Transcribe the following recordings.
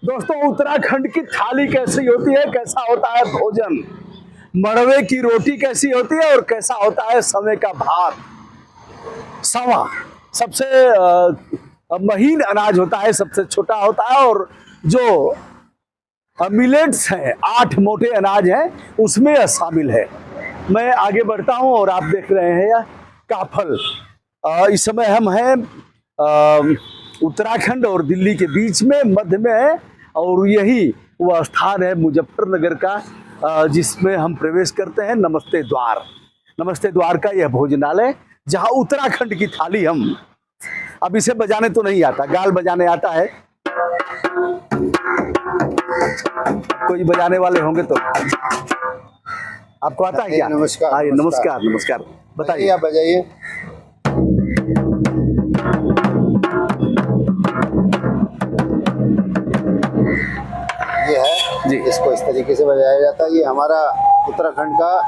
दोस्तों, उत्तराखंड की थाली कैसी होती है, कैसा होता है भोजन, मड़वे की रोटी कैसी होती है और कैसा होता है समय का भात। सवा सबसे महीन अनाज होता है, सबसे छोटा होता है, और जो मिलेट्स हैं, 8 मोटे अनाज हैं, उसमें यह शामिल है। मैं आगे बढ़ता हूं और आप देख रहे हैं यह काफल। इस समय हम हैं उत्तराखंड और दिल्ली के बीच में, मध्य में है, और यही वह स्थान है मुजफ्फरनगर का जिसमें हम प्रवेश करते हैं। नमस्ते द्वार, नमस्ते द्वार का यह भोजनालय, जहां उत्तराखंड की थाली हम, अब इसे बजाने तो नहीं आता, गाल बजाने आता है, कोई बजाने वाले होंगे तो आपको आता है क्या? नमस्कार। आइए, नमस्कार नमस्कार, बताइए। आप बजाइए। ये है जी, इसको इस तरीके से बजाया जाता है। ये हमारा उत्तराखंड का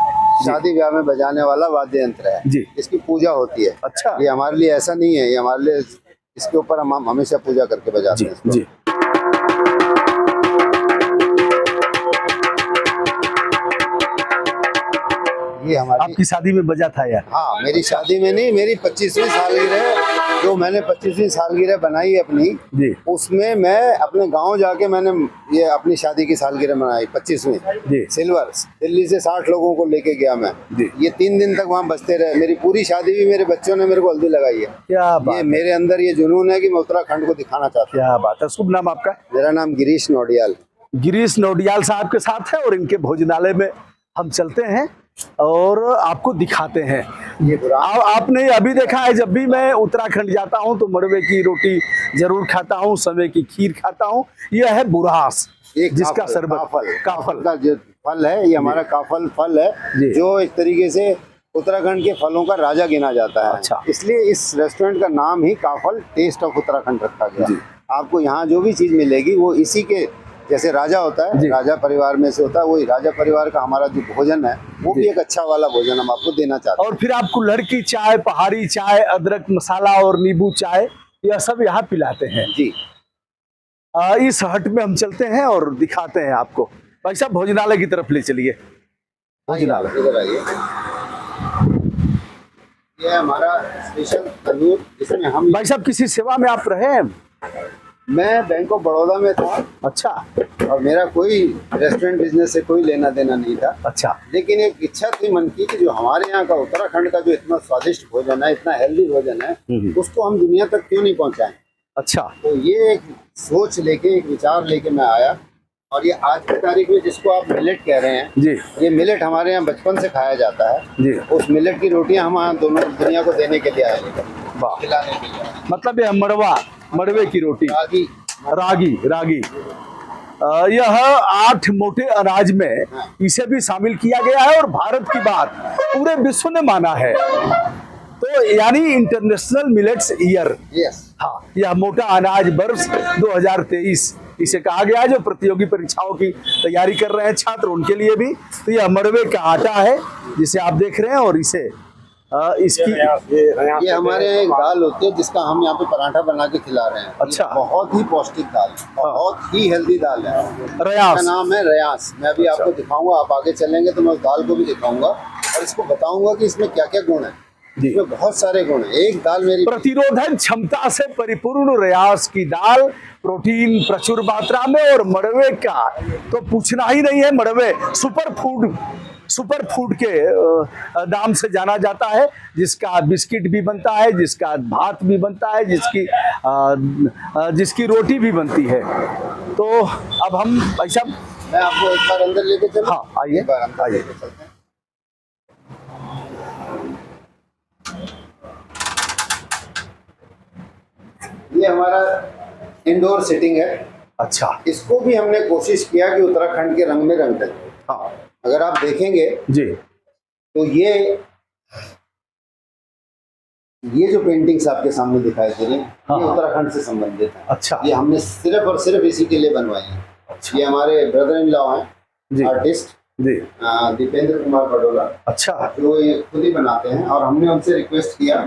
शादी ब्याह में बजाने वाला वाद्य यंत्र है जी। इसकी पूजा होती है। अच्छा। ये हमारे लिए ऐसा नहीं है, ये हमारे लिए, इसके ऊपर हम हमेशा पूजा करके बजाते हैं इसको। जी। ये हमारी आपकी शादी में बजा था यार? हाँ, मेरी शादी में नहीं, मेरी 25वीं सालगिरह, जो मैंने 25वीं सालगिरह बनाई अपनी, जी उसमें मैं अपने गांव जाके मैंने ये अपनी शादी की सालगिरह मनाई 25वीं। जी। सिल्वर दिल्ली से 60 लोगों को लेके गया मैं। जी। ये 3 दिन तक वहाँ बजते रहे। मेरी पूरी शादी भी मेरे बच्चों ने मेरे को हल्दी लगाई है। क्या बात ये है। मेरे अंदर ये जुनून है कि मैं उत्तराखंड को दिखाना चाहता हूँ। क्या बात है। शुभ नाम आपका? मेरा नाम गिरीश नोडियाल। गिरीश नोडियाल साहब के साथ है, और इनके भोजनालय में हम चलते हैं और आपको दिखाते हैं। ये आपने अभी देखा है, जब भी मैं उत्तराखंड जाता हूं तो मड़वे की रोटी जरूर खाता हूं, समय की खीर खाता हूं। यह है बुरास, जिसका शरबत, काफल का जो फल है, ये हमारा काफल फल है, जो एक तरीके से उत्तराखंड के फलों का राजा गिना जाता है। अच्छा। इसलिए इस रेस्टोरेंट का नाम ही काफल टेस्ट ऑफ उत्तराखंड रखा गया। आपको यहाँ जो भी चीज मिलेगी वो इसी के जैसे राजा होता है, राजा परिवार में से होता है, वही राजा परिवार का हमारा जो भोजन है वो भी एक अच्छा वाला भोजन हम आपको देना चाहते हैं। और फिर आपको लड़की चाय, पहाड़ी चाय, अदरक मसाला और नींबू चाय, यह सब यहाँ पिलाते हैं। जी। इस हट में हम चलते हैं और दिखाते हैं आपको। भाई साहब, भोजनालय की तरफ ले चलिए। भोजनालय इधर आइए। ये हमारा स्पेशल तंदूर, इसमें हम, भाई साहब किसी सेवा में आप रहे हैं? मैं बैंक ऑफ बड़ौदा में था। अच्छा। और मेरा कोई रेस्टोरेंट बिजनेस से कोई लेना देना नहीं था। अच्छा। लेकिन एक इच्छा थी मन की कि जो हमारे यहाँ का उत्तराखंड का जो इतना स्वादिष्ट भोजन है, इतना हेल्दी भोजन है, उसको हम दुनिया तक क्यों नहीं पहुँचाएं। अच्छा। तो ये एक सोच लेके, एक विचार लेके मैं आया। और ये आज की तारीख में जिसको आप मिलेट कह रहे हैं जी, ये मिलेट हमारे यहाँ बचपन से खाया जाता है जी। उस मिलेट की रोटियां हम यहाँ दोनों दुनिया को देने के लिए आए, वाह। खिलाने के लिए। मतलब यह मड़वे की रोटी, रागी रागी यह 8 मोटे अनाज में इसे भी शामिल किया गया है, और भारत की बात पूरे विश्व ने माना है। तो यानी इंटरनेशनल मिलेट्स ईयर। यस। हाँ, यह मोटा अनाज वर्ष 2023 इसे कहा गया है। जो प्रतियोगी परीक्षाओं की तैयारी कर रहे हैं छात्र, उनके लिए भी। तो यह मड़वे का आटा है जिसे आप देख रहे हैं, और इसे इसकी ये हमारे यहाँ एक दाल होती है जिसका हम यहाँ पे पराठा बना के खिला रहे हैं। अच्छा। बहुत ही पौष्टिक दाल, बहुत ही हेल्दी दाल है। रयास का नाम है रयास। मैं अभी आपको दिखाऊंगा, आप आगे चलेंगे तो मैं उस दाल को भी दिखाऊंगा और इसको बताऊंगा कि इसमें क्या क्या गुण है। इसमें बहुत सारे गुण है। एक दाल मेरी प्रतिरोधक क्षमता से परिपूर्ण रयास की दाल, प्रोटीन प्रचुर मात्रा में, और मड़वे का तो पूछना ही नहीं है। मड़वे सुपर फूड के नाम से जाना जाता है, जिसका बिस्किट भी बनता है, जिसका भात भी बनता है, जिसकी रोटी भी बनती है। तो अब हम भाई साहब, मैं आपको एक बार अंदर लेके चलूं? हाँ, आइए आइए। चलते हैं। ये हमारा इंडोर सिटिंग है। अच्छा। इसको भी हमने कोशिश किया कि उत्तराखंड के रंग में रंग दें। हाँ, अगर आप देखेंगे जी, तो ये जो पेंटिंग्स आपके सामने दिखाई दे रही हैं, ये उत्तराखंड से संबंधित है। अच्छा। ये हमने सिर्फ और सिर्फ इसी के लिए बनवाई है। अच्छा। ये हमारे ब्रदर इन लॉ हैं, आर्टिस्ट जी, दीपेंद्र कुमार बडोला। अच्छा। जो ये खुद ही बनाते हैं, और हमने उनसे रिक्वेस्ट किया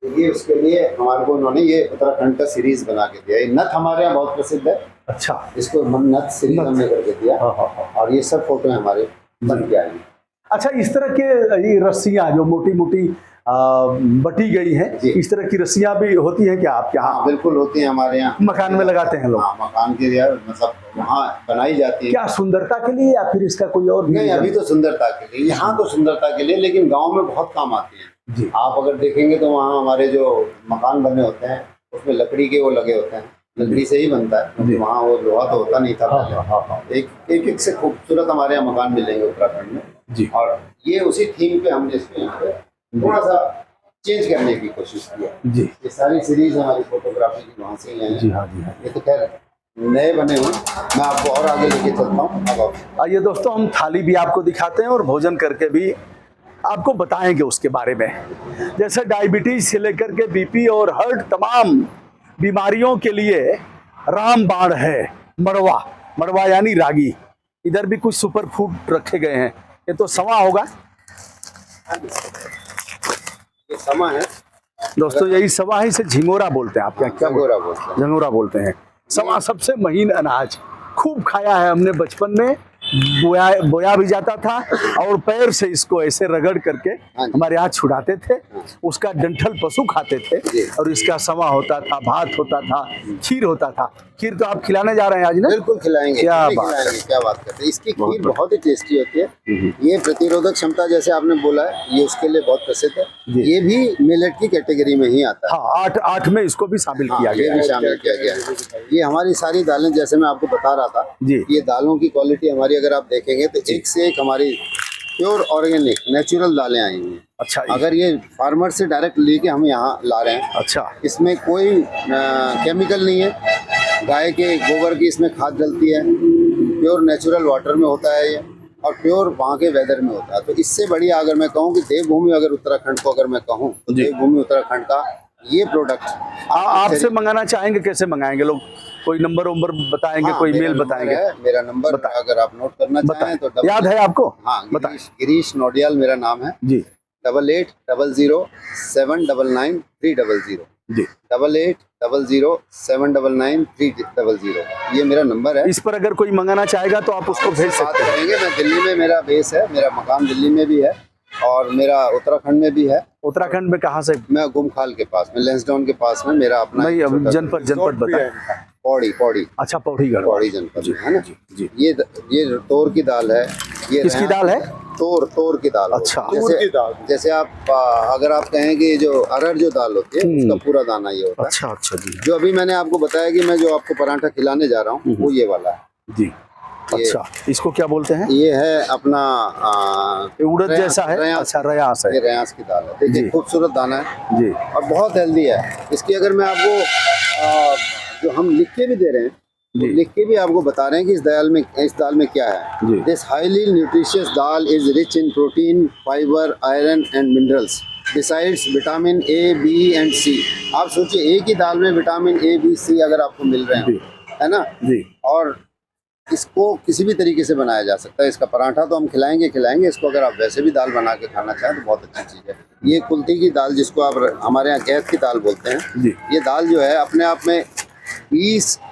ये उसके लिए हमारे को उन्होंने ये उत्तराखंड का सीरीज बना के दिया। ये नथ हमारे यहाँ बहुत प्रसिद्ध है। अच्छा, इसको नथ सीरीज हमने करके दिया। और ये सब फोटो हमारे बन के आएंगे। अच्छा, इस तरह के ये रस्सियाँ जो मोटी मोटी बटी गई हैं, इस तरह की रस्सियाँ भी होती हैं क्या आपके यहाँ? हाँ बिल्कुल होती है हमारे यहाँ। मकान में लगाते हैं लोग? हाँ, मकान के लिए मतलब वहाँ बनाई जाती है। क्या सुंदरता के लिए या फिर इसका कोई और? नहीं, अभी तो सुंदरता के लिए, यहाँ तो सुंदरता के लिए, लेकिन गाँव में बहुत काम आती है जी। आप अगर देखेंगे तो वहाँ हमारे जो मकान बने होते हैं उसमें लकड़ी के वो लगे होते हैं, लकड़ी से ही बनता है क्योंकि वहाँ वो लोहा तो होता नहीं था पहले। एक से खूबसूरत हमारे यहाँ मकान मिलेंगे उत्तराखंड में जी। और ये उसी थीम पे हमने इसको यहाँ पे थोड़ा सा चेंज करने की कोशिश की है जी। ये सारी सीरीज हमारी फोटोग्राफी की वहाँ से ही है जी। हाँ जी हाँ। ये तो खैर नए बने हुए, मैं आपको और आगे लेके चलता हूँ। अब आइए दोस्तों, हम थाली भी आपको दिखाते हैं और भोजन करके भी आपको बताएंगे उसके बारे में। जैसे डायबिटीज से लेकर के बीपी और हार्ट तमाम बीमारियों के लिए रामबाण है मड़वा। मड़वा यानी रागी। इधर भी कुछ सुपर फूड रखे गए हैं। ये तो समा होगा, ये समा है दोस्तों, यही समा है। इसे झिंगोरा बोलते हैं आपके यहाँ? क्या झंगोरा बोलते हैं? झंगोरा बोलते हैं। समा सबसे महीन अनाज, खूब खाया है हमने बचपन में। बोया भी जाता था और पैर से इसको ऐसे रगड़ करके हमारे यहाँ छुड़ाते थे। उसका डंठल पशु खाते थे और इसका समा होता था, भात होता था, खीर होता था। खीर तो आप खिलाने जा रहे हैं आज ना? बिल्कुल खिलाएंगे। क्या बात करते हैं। इसकी खीर बहुत ही टेस्टी होती है। ये प्रतिरोधक क्षमता जैसे आपने बोला है, ये उसके लिए बहुत प्रसिद्ध है। ये भी मिलेट की कैटेगरी में ही आता है। हाँ, 8 में इसको भी शामिल किया गया। ये भी शामिल किया गया है। ये हमारी सारी दालें, जैसे मैं आपको बता रहा था जी, ये दालों की क्वालिटी हमारी अगर आप देखेंगे तो एक से एक हमारी प्योर ऑर्गेनिक नेचुरल दालें आई हैं। अच्छा, अगर ये फार्मर से डायरेक्ट लेके हम यहाँ ला रहे हैं। अच्छा, इसमें कोई केमिकल नहीं है, गाय के गोबर की इसमें खाद डलती है, प्योर नेचुरल वाटर में होता है ये, और प्योर वहाँ के वेदर में होता है। तो इससे बढ़िया अगर मैं कहूँ कि देवभूमि अगर उत्तराखंड को अगर मैं कहूँ तो देवभूमि उत्तराखंड का ये प्रोडक्ट आपसे मंगाना चाहेंगे, कैसे मंगाएंगे लोग? कोई नंबर वंबर बताएंगे? कोई मेल बताएंगे? मेरा नंबर अगर आप नोट करना चाहें तो याद है आपको? हाँ, गिरीश नोडियाल मेरा नाम है जी। 8800079930 जी। 8800079930 ये मेरा नंबर है। इस पर अगर कोई मंगाना चाहेगा तो आप उसको भेज सकते हैं। मैं दिल्ली में, मेरा बेस है, मेरा मकान दिल्ली में भी है और मेरा उत्तराखंड में भी है। उत्तराखंड में कहाँ से? मैं गुमखाल के पास में, लेंसडाउन के पास में मेरा अपना। नहीं, जनपद बताएं। पौड़ी। अच्छा, पौड़ी जनपद है ना जी। ये तोर की दाल है। ये किसकी दाल है? तोर की दाल। अच्छा, जैसे आप अगर आप कहें कि जो अरहर जो दाल होती है उसका पूरा दाना ये होता है। अच्छा जी। जो अभी मैंने आपको बताया कि मैं जो आपको पराठा खिलाने जा रहा हूँ वो ये वाला है जी। अच्छा, इसको क्या बोलते हैं? ये है अपना उड़द जैसा है। अच्छा, रयास है। ये रयास की दाल है। देखिए खूबसूरत दाना है जी और बहुत हेल्दी है। इसकी अगर मैं आपको जो हम लिख के भी दे रहे हैं, लिख के भी आपको बता रहे हैं कि इस दाल में क्या है। This highly nutritious dal is rich in protein, fibre, iron and minerals besides vitamin A, B and C. आप सोचिए, एक ही दाल में विटामिन ए, बी, सी अगर आपको मिल रहे हैं, है ना जी। और इसको किसी भी तरीके से बनाया जा सकता है। इसका पराठा तो हम खिलाएंगे। इसको अगर आप वैसे भी दाल बना के खाना चाहें तो बहुत अच्छी चीज़ है। ये कुल्थी की दाल, जिसको आप हमारे यहाँ गैत की दाल बोलते हैं जी। ये दाल जो है अपने आप में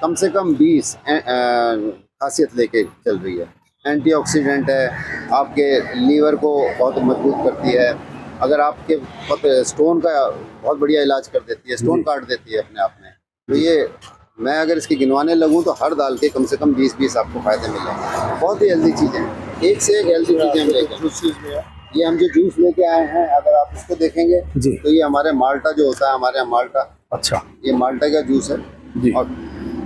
कम से कम 20 खासियत लेके चल रही है। एंटीऑक्सीडेंट है, आपके लीवर को बहुत मजबूत करती है। अगर आपके स्टोन का बहुत बढ़िया इलाज कर देती है, स्टोन काट देती है अपने आप में। तो ये मैं अगर इसकी गिनवाने लगूं तो हर दाल के कम से कम 20 आपको फायदे मिलेंगे। बहुत ही हेल्दी चीज़ें हैं, एक से एक हेल्दी चीज़ें हम लेके। ये हम जो जूस लेके आए हैं, अगर आप उसको देखेंगे तो ये हमारे माल्टा जो होता है, हमारे यहाँ माल्टा। अच्छा, ये माल्टा का जूस है जी। और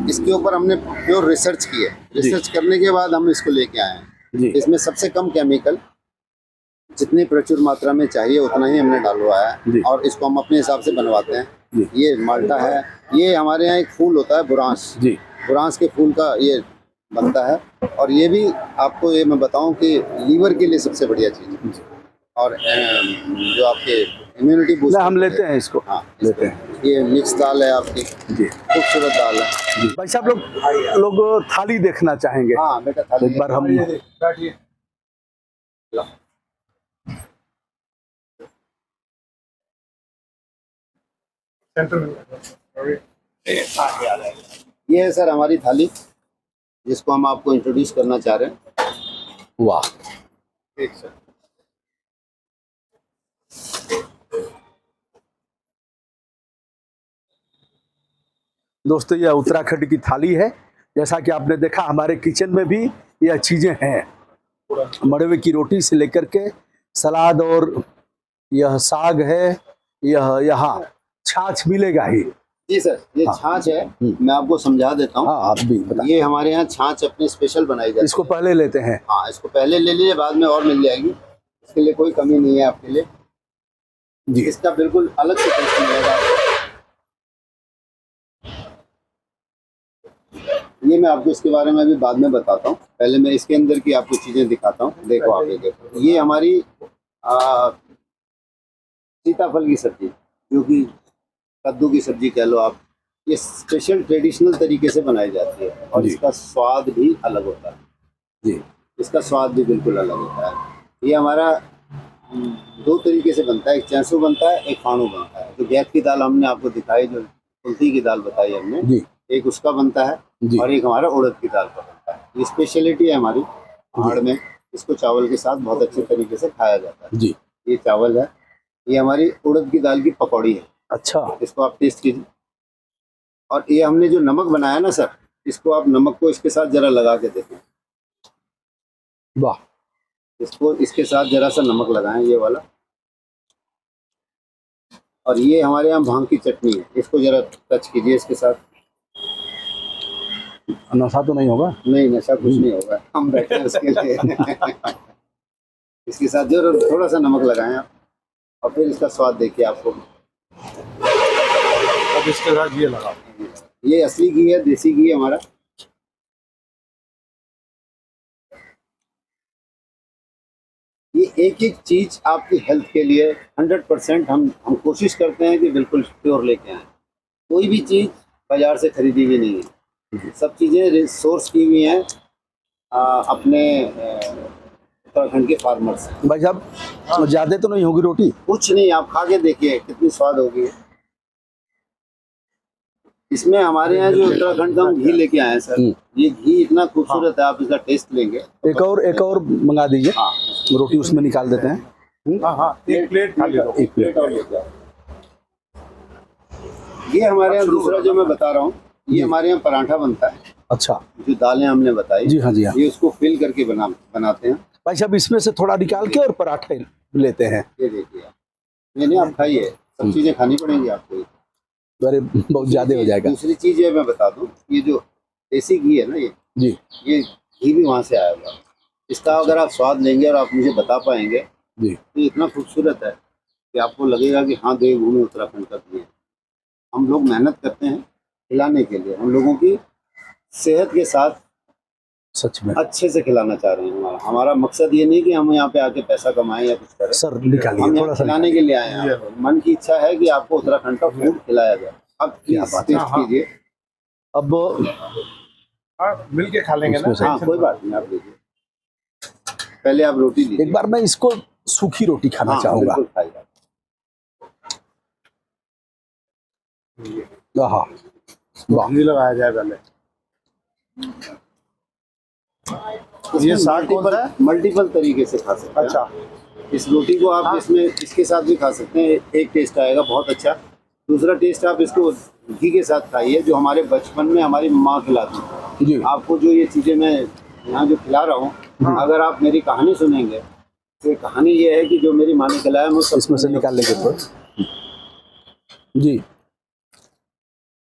इसके ऊपर हमने प्योर रिसर्च की है। रिसर्च करने के बाद हम इसको लेके आए हैं। इसमें सबसे कम केमिकल, जितनी प्रचुर मात्रा में चाहिए उतना ही हमने डालवाया है और इसको हम अपने हिसाब से बनवाते हैं। ये माल्टा है। ये हमारे यहाँ एक फूल होता है बुरांस जी। बुरांस के फूल का ये बनता है और ये भी आपको ये मैं बताऊं कि लीवर के लिए सबसे बढ़िया चीज़ है और जो आपके इम्यूनिटी बूस्ट हम लेते हैं इसको। हाँ, लेते हैं। ये मिक्स दाल है आपकी जी, खूबसूरत दाल है जी। भाई साहब, लोग थाली देखना चाहेंगे। हाँ बेटा, थाली एक बार हम बैठिए। ये है सर हमारी थाली, जिसको हम आपको इंट्रोड्यूस करना चाह रहे हैं। वाह, ठीक सर। दोस्तों यह उत्तराखंड की थाली है। जैसा कि आपने देखा हमारे किचन में भी यह चीजें हैं, मड़वे की रोटी से लेकर के सलाद, और यह साग है, यह यहाँ छाछ मिलेगा ही। जी सर, ये छाछ है, मैं आपको समझा देता हूँ। हाँ, आप भी बताइए। ये हमारे यहाँ छाछ अपने स्पेशल बनाई जाती है। इसको पहले लेते हैं। हाँ, इसको पहले ले लीजिए, बाद में और मिल जाएगी, इसके लिए कोई कमी नहीं है आपके लिए जी। इसका बिल्कुल अलग से टेस्ट मिलेगा। ये मैं आपको इसके बारे में अभी बाद में बताता हूँ, पहले मैं इसके अंदर की आपको चीजें दिखाता हूँ। देखो आप, ये देखो, ये हमारी सीताफल की सब्जी, जो कि कद्दू की सब्जी कह लो आप, ये स्पेशल ट्रेडिशनल तरीके से बनाई जाती है, और इसका स्वाद भी अलग होता है। जी, इसका स्वाद भी बिल्कुल अलग होता है। ये हमारा दो तरीके से बनता है, एक चैंसू बनता है, एक फाणू बनता है। जो गैत की दाल हमने आपको दिखाई, जो कुल्थी की दाल बताई हमने जी, एक उसका बनता है, और एक हमारा उड़द की दाल का बनता है। ये स्पेशलिटी है हमारी पहाड़ में, इसको चावल के साथ बहुत अच्छे तरीके से खाया जाता है जी। ये चावल है, ये हमारी उड़द की दाल की पकौड़ी है। अच्छा, इसको आप टेस्ट कीजिए। और ये हमने जो नमक बनाया ना सर, इसको आप नमक को इसके साथ जरा लगा के देखें। वाह, इसको इसके साथ जरा सा नमक लगाएं, ये वाला। और ये हमारे यहाँ भांग की चटनी है, इसको जरा टच कीजिए इसके साथ। नशा तो नहीं होगा? नहीं, नशा कुछ नहीं होगा, हम बैठे हैं उसके लिए। इसके साथ जरा थोड़ा सा नमक लगाएं आप, और फिर इसका स्वाद देखिए आपको। अब इसके साथ ये लगा, ये असली घी है, देसी घी है हमारा। ये एक एक चीज आपकी हेल्थ के लिए 100% हम कोशिश करते हैं कि बिल्कुल प्योर लेके आए। कोई भी चीज बाजार से खरीदी हुई नहीं है, सब चीजें सोर्स की हुई हैं अपने उत्तराखंड के फार्मर्स। भाई साहब, ज्यादा तो नहीं होगी रोटी? कुछ नहीं, आप खा के देखिए कितनी स्वाद होगी। इसमें हमारे यहाँ जो उत्तराखंड का हम घी लेके आए हैं सर, ये घी इतना खूबसूरत है, आप इसका टेस्ट लेंगे। एक और मंगा दीजिए। हाँ, रोटी उसमें निकाल देते हैं। हाँ, एक प्लेट खा लो, एक प्लेट और लेते हैं। ये हमारे यहाँ दूसरा जो मैं बता रहा हूँ, ये हमारे यहाँ पराठा बनता है। अच्छा, जो दालें हमने बताई, जी हाँ जी हाँ, ये उसको फिल करके बनाते हैं। भाई साहब, इसमें से थोड़ा निकाल के और पराठे लेते हैं। ये देखिए, नहीं आप खाइए, सब चीजें खानी पड़ेंगी आपको, अरे बहुत ज्यादा हो जाएगा। दूसरी चीज ये मैं बता दूं, ये जो देसी घी है ना, ये जी, ये घी भी वहाँ से आया हुआ। इसका अगर आप स्वाद लेंगे और आप मुझे बता पाएंगे जी, तो इतना खूबसूरत है कि आपको लगेगा कि हाँ, देवभूमि उत्तराखंड का घी है। हम लोग मेहनत करते हैं खिलाने के लिए, हम लोगों की सेहत के साथ सच में अच्छे से खिलाना चाह रहे हैं। हमारा मकसद ये नहीं कि हम यहाँ पे आके पैसा कमाएं या कुछ करें सर, निकालिए, हम थोड़ा सा खिलाने के लिए आए हैं। मन की इच्छा है कि आपको उत्तराखंड का फूड खिलाया जाए। अब टेस्ट कीजिए। अब मिल के खा लेंगे ना? हाँ, कोई बात नहीं, आप लीजिए। पहले आप रोटी लीजिए। एक बार मैं इसको सूखी रोटी खाना चाहूंगा। हाँ, घी लगाया जाए पहले। ये साग मल्टीपल तरीके से खा सकते हैं। अच्छा, इस रोटी को आप इसमें इसके साथ भी खा सकते हैं, एक टेस्ट आएगा बहुत अच्छा। दूसरा टेस्ट आप इसको घी के साथ खाइए, जो हमारे बचपन में हमारी माँ खिलाती थी। आपको जो ये चीज़ें मैं यहाँ जो खिला रहा हूँ, अगर आप मेरी कहानी सुनेंगे तो कहानी ये है कि जो मेरी माँ ने खिलाया मैं इसमें से निकाल लेंगे तो जी।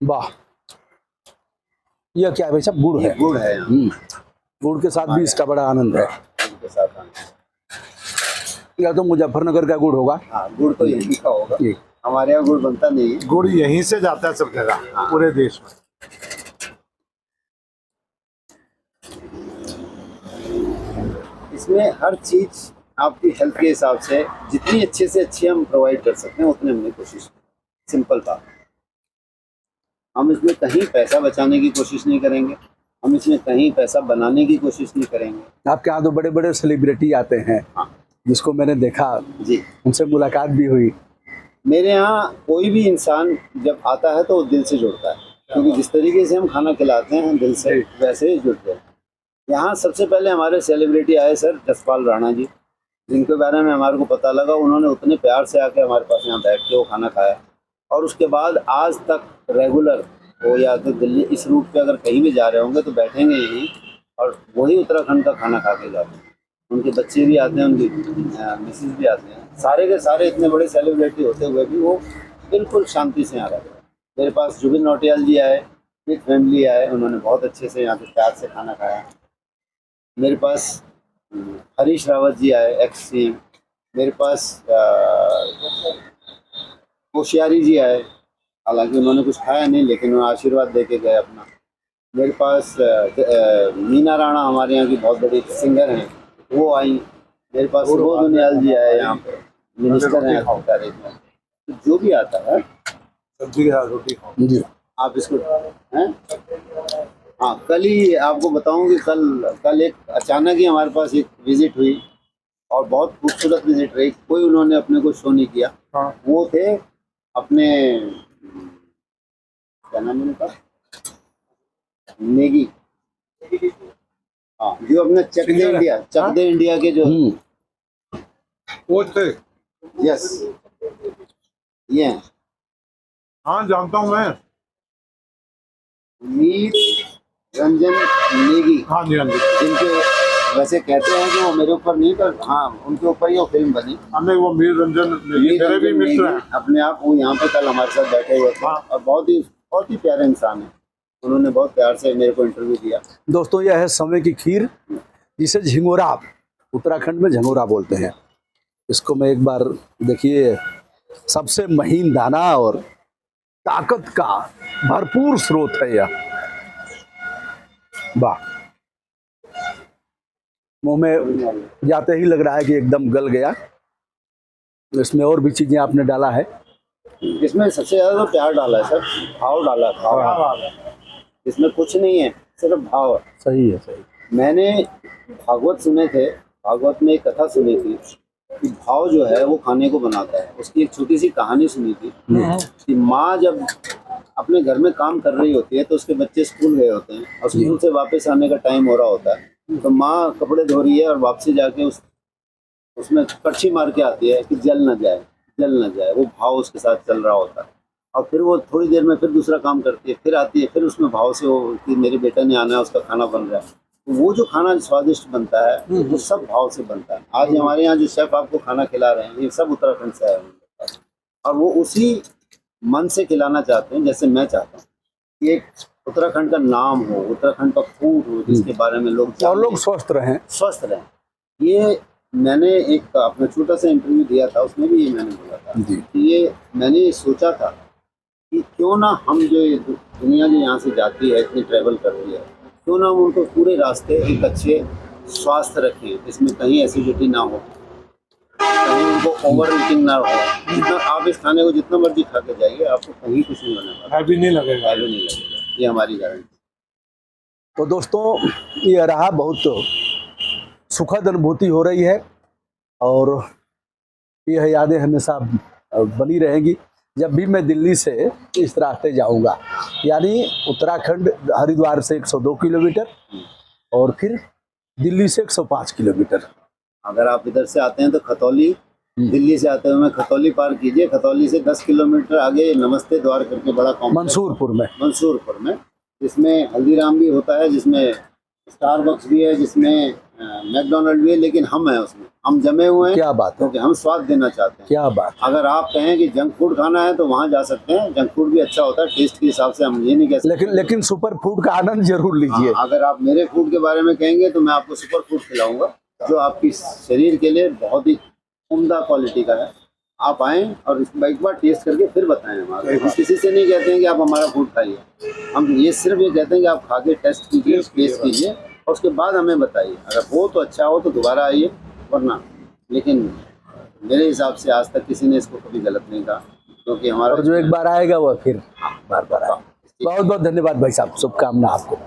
वाह, यह क्या है भाई साहब? गुड़ है। गुड़ है, गुड़ के साथ भी इसका बड़ा आनंद है। या तो मुजफ्फरनगर का गुड़ होगा। हाँ, गुड़ तो यहीं का होगा, हमारे यहाँ गुड़ बनता नहीं है। गुड़ यहीं से जाता है सब जगह, पूरे देश में। इसमें हर चीज आपकी हेल्थ के हिसाब से जितनी अच्छे से अच्छी हम प्रोवाइड कर सकते हैं, उतनी हमने कोशिश की। सिंपल बात, हम इसमें कहीं पैसा बचाने की कोशिश नहीं करेंगे, हम इसमें कहीं पैसा बनाने की कोशिश नहीं करेंगे। आपके यहाँ तो बड़े बड़े सेलिब्रिटी आते हैं। हाँ, जिसको मैंने देखा जी, उनसे मुलाकात भी हुई। मेरे यहाँ कोई भी इंसान जब आता है तो वो दिल से जुड़ता है, क्योंकि जिस तरीके से हम खाना खिलाते हैं दिल से, वैसे ही जुड़ते हैं। यहाँ सबसे पहले हमारे सेलिब्रिटी आए सर जसपाल राणा जी, जिनके बारे में हमारे को पता लगा, उन्होंने उतने प्यार से आके हमारे पास यहाँ बैठ के वो खाना खाया। और उसके बाद आज तक रेगुलर वो या तो दिल्ली इस रूट पे अगर कहीं भी जा रहे होंगे तो बैठेंगे यहीं और वही उत्तराखंड का खाना खा के जाते हैं। उनके बच्चे भी आते हैं, उनकी मिसेज भी आते हैं, सारे के सारे इतने बड़े सेलिब्रिटी होते हुए भी वो बिल्कुल शांति से यहाँ रहते हैं। मेरे पास जुबिन नौटियाल जी आए, विद फैमिली आए, उन्होंने बहुत अच्छे से यहाँ पे प्यार से खाना खाया। मेरे पास हरीश रावत जी आए, एक्स सीएम। मेरे पास कोश्यारी जी आए, हालांकि उन्होंने कुछ खाया नहीं लेकिन उन्होंने आशीर्वाद दे के गए अपना। मेरे पास मीना राणा हमारे यहाँ की बहुत बड़ी सिंगर हैं, वो आई। मेरे पास सुबोध उनियाल जी आए, यहाँ पे मिनिस्टर हैं तो जो भी आता है सब्जी के साथ रोटी खाओ जी। आप इसको हैं। हाँ, कल ही आपको बताऊं कि कल एक अचानक ही हमारे पास एक विजिट हुई और बहुत खूबसूरत विजिट रही। कोई उन्होंने अपने को शो नहीं किया। हाँ। वो थे अपने क्या नाम है उनका, नेगी। हाँ, जो अपने चक दे इंडिया के जो वो थे। यस, ये हैं। हाँ जानता हूँ मैं। मीर रंजन नेगी। हाँ जी हाँ जी। जिनके वैसे कहते हैं कि वो मेरे ऊपर नहीं, पर हाँ उनके ऊपर ही वो फिल्म बनी। हमें वो मीर रंजन मेरे भी मित्र हैं। अपने आप वो यहाँ पे कल हमारे साथ बैठे हुए थे। हाँ। और बहुत ही प्यारे इंसान है। उन्होंने बहुत प्यार से मेरे को इंटरव्यू दिया। दोस्तों यह है समय की खीर, जिसे झिंगोरा उत्तराखंड में झंगोरा बोलते हैं। इसको मैं एक बार देखिए, सबसे महीन दाना और ताकत का भरपूर स्रोत है यह। वाह, मुंह में जाते ही लग रहा है कि एकदम गल गया। इसमें और भी चीजें आपने डाला है। इसमें सबसे ज्यादा तो प्यार डाला है सर, भाव डाला है, भाव। इसमें कुछ नहीं है, सिर्फ भाव है। सही है, सही। मैंने भागवत सुने थे, भागवत में एक कथा सुनी थी कि भाव जो है वो खाने को बनाता है। उसकी एक छोटी सी कहानी सुनी थी कि माँ जब अपने घर में काम कर रही होती है तो उसके बच्चे स्कूल गए होते हैं और स्कूल से वापस आने का टाइम हो रहा होता है, तो माँ कपड़े धो रही है और वापसी जाके उसमें कड़छी मार के आती है कि जल न जाए। वो भाव उसके साथ चल रहा होता है। और फिर वो थोड़ी देर में फिर दूसरा काम करती है, फिर आती है, फिर उसमें भाव से वो कि मेरे बेटा ने आना है, उसका खाना बन रहा है। तो वो जो खाना स्वादिष्ट बनता है वो सब भाव से बनता है। आज हमारे यहाँ जो शेफ आपको खाना खिला रहे हैं ये सब उत्तराखंड से आए हैं और वो उसी मन से खिलाना चाहते हैं जैसे मैं चाहता हूँ कि एक उत्तराखंड का नाम हो, उत्तराखंड का फूड हो, जिसके बारे में लोग स्वस्थ रहें। ये मैंने एक अपना छोटा सा इंटरव्यू दिया था, उसमें भी ये मैंने बोला था कि ये मैंने सोचा था कि क्यों ना हम जो ये दुनिया जो यहाँ से जाती है, इतनी ट्रैवल करती है, क्यों ना हम उनको पूरे रास्ते एक अच्छे स्वास्थ्य रखें, इसमें कहीं एसिडिटी ना हो, कहीं उनको ओवर ईटिंग ना हो। जितना आप इस खाने को जितना मर्जी खा के जाइए, आपको कहीं कुछ नहीं होने वाला, हैवी नहीं लगेगा। ये हमारी गारंटी। तो दोस्तों ये रहा, बहुत सुखद अनुभूति हो रही है और यह यादें हमेशा बनी रहेंगी। जब भी मैं दिल्ली से इस रास्ते जाऊंगा, यानी उत्तराखंड हरिद्वार से 102 किलोमीटर और फिर दिल्ली से 105 किलोमीटर। अगर आप इधर से आते हैं तो खतौली, दिल्ली से आते हुए खतौली पार कीजिए। खतौली से 10 किलोमीटर आगे नमस्ते द्वार करके बड़ा कॉम्प्लेक्स मंसूरपुर में, जिसमें हल्दीराम भी होता है, जिसमें स्टारबक्स भी है, जिसमें मैकडोनल्ड भी है, लेकिन हम हैं उसमें, हम जमे हुए हैं। क्या बात है, क्योंकि हम स्वाद देना चाहते हैं। क्या बात। अगर आप कहें कि जंक फूड खाना है तो वहाँ जा सकते हैं, जंक फूड भी अच्छा होता है टेस्ट के हिसाब से, हम ये नहीं कह सकते, लेकिन सुपर फूड का आनंद जरूर लीजिए। अगर आप मेरे फूड के बारे में कहेंगे तो मैं आपको सुपर फूड खिलाऊंगा जो आपकी शरीर के लिए बहुत ही उम्दा क्वालिटी का है। आप आएँ और एक बार टेस्ट करके फिर बताएं हमारे। हम किसी से नहीं कहते हैं कि आप हमारा फूड खाइए, हम ये सिर्फ ये कहते हैं कि आप खा के टेस्ट कीजिए, टेस्ट कीजिए और उसके बाद हमें बताइए। अगर हो तो अच्छा हो तो दोबारा आइए, वरना। लेकिन मेरे हिसाब से आज तक किसी ने इसको कभी गलत नहीं कहा, क्योंकि हमारा जो एक बार आएगा वह फिर बार बार आएगा। बहुत बहुत धन्यवाद भाई साहब, शुभकामना आपको।